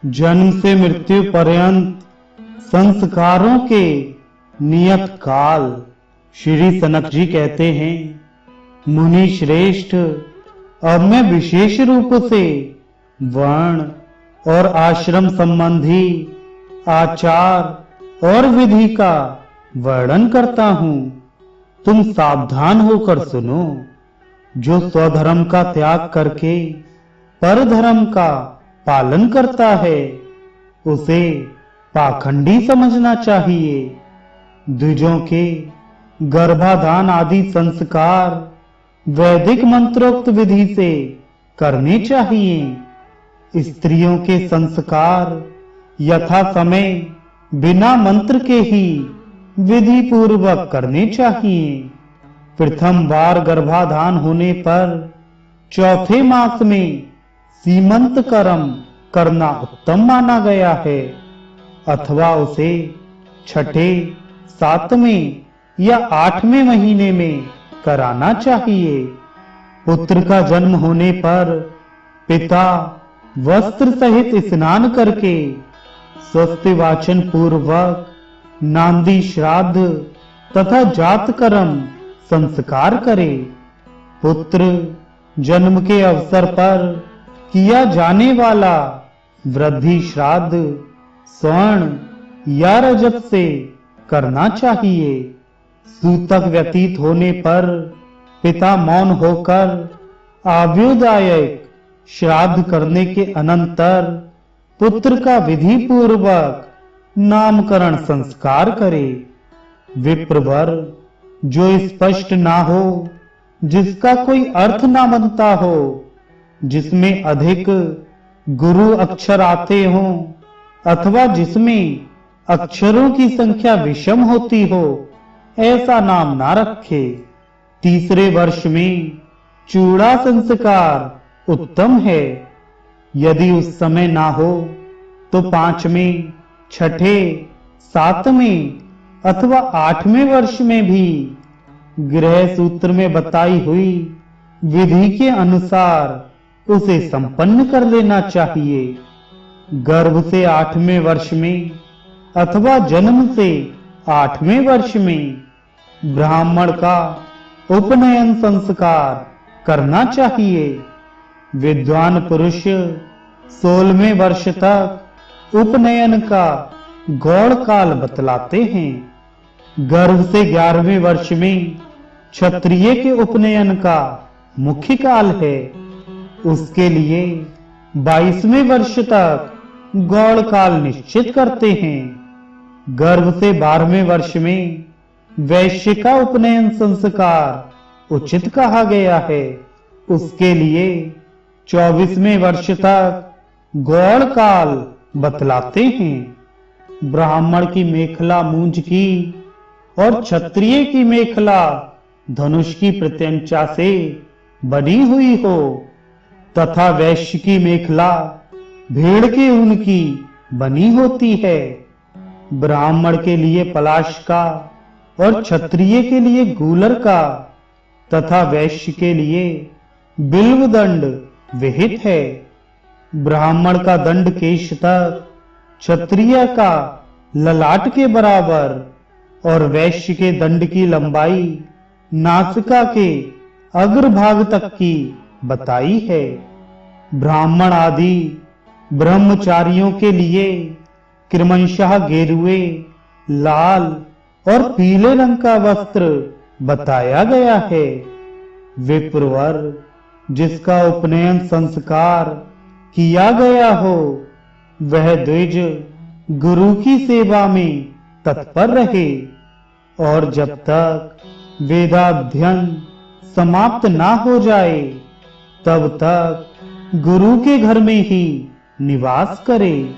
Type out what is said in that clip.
जन्म से मृत्यु पर्यंत संस्कारों के नियत काल। श्री सनक जी कहते हैं, मुनि श्रेष्ठ, अब मैं विशेष रूप से वर्ण और आश्रम संबंधी आचार और विधि का वर्णन करता हूं। तुम सावधान होकर सुनो। जो स्वधर्म का त्याग करके परधर्म का पालन करता है, उसे पाखंडी समझना चाहिए। द्विजों के गर्भाधान आदि संस्कार वैदिक मंत्रोक्त विधि से करने चाहिए। स्त्रियों के संस्कार यथा समय बिना मंत्र के ही विधि पूर्वक करने चाहिए। प्रथम बार गर्भाधान होने पर चौथे मास में सीमंत कर्म करना उत्तम माना गया है, अथवा उसे छठे, सातवें या आठवें महीने में कराना चाहिए। पुत्र का जन्म होने पर पिता वस्त्र सहित स्नान करके स्वस्ति वाचन पूर्वक नांदी श्राद्ध तथा जात कर्म संस्कार करे। पुत्र जन्म के अवसर पर किया जाने वाला वृद्धि श्राद्ध स्वर्ण या रजत से करना चाहिए। सूतक व्यतीत होने पर पिता मौन होकर आव्युदायक श्राद्ध करने के अनंतर पुत्र का विधि पूर्वक नामकरण संस्कार करे। विप्रवर जो स्पष्ट ना हो, जिसका कोई अर्थ ना बनता हो, जिसमें अधिक गुरु अक्षर आते हों, अथवा जिसमें अक्षरों की संख्या विषम होती हो, ऐसा नाम ना रखे। तीसरे वर्ष में चूड़ा संस्कार उत्तम है। यदि उस समय ना हो तो पांचवें, छठे, सातवें अथवा आठवें वर्ष में भी गृह सूत्र में बताई हुई विधि के अनुसार उसे संपन्न कर लेना चाहिए। गर्भ से आठवें वर्ष में अथवा जन्म से आठवें वर्ष में ब्राह्मण का उपनयन संस्कार करना चाहिए। विद्वान पुरुष 16वें वर्ष तक उपनयन का गौड़ काल बतलाते हैं। गर्भ से 11वें वर्ष में क्षत्रिय के उपनयन का मुख्य काल है। उसके लिए 22वें वर्ष तक गौड़ काल निश्चित करते हैं। गर्भ से 12वें वर्ष में वैश्य का उपनयन संस्कार उचित कहा गया है। उसके लिए 24वें वर्ष तक गौड़ काल बतलाते हैं। ब्राह्मण की मेखला मूंज की और क्षत्रिय की मेखला धनुष की प्रत्यंचा से बनी हुई हो, तथा वैश्य की मेखला भेड़ के ऊन की बनी होती है। ब्राह्मण के लिए पलाश का और क्षत्रिय के लिए गूलर का तथा वैश्य के लिए बिल्व दंड विहित है। ब्राह्मण का दंड केश तक, क्षत्रिय का ललाट के बराबर और वैश्य के दंड की लंबाई नासिका के अग्रभाग तक की बताई है। ब्राह्मण आदि ब्रह्मचारियों के लिए क्रमशः गेरुए, लाल और पीले रंग का वस्त्र बताया गया है। विप्रवर जिसका उपनयन संस्कार किया गया हो, वह द्विज गुरु की सेवा में तत्पर रहे और जब तक वेदाध्ययन समाप्त ना हो जाए, तब तक गुरु के घर में ही निवास करे।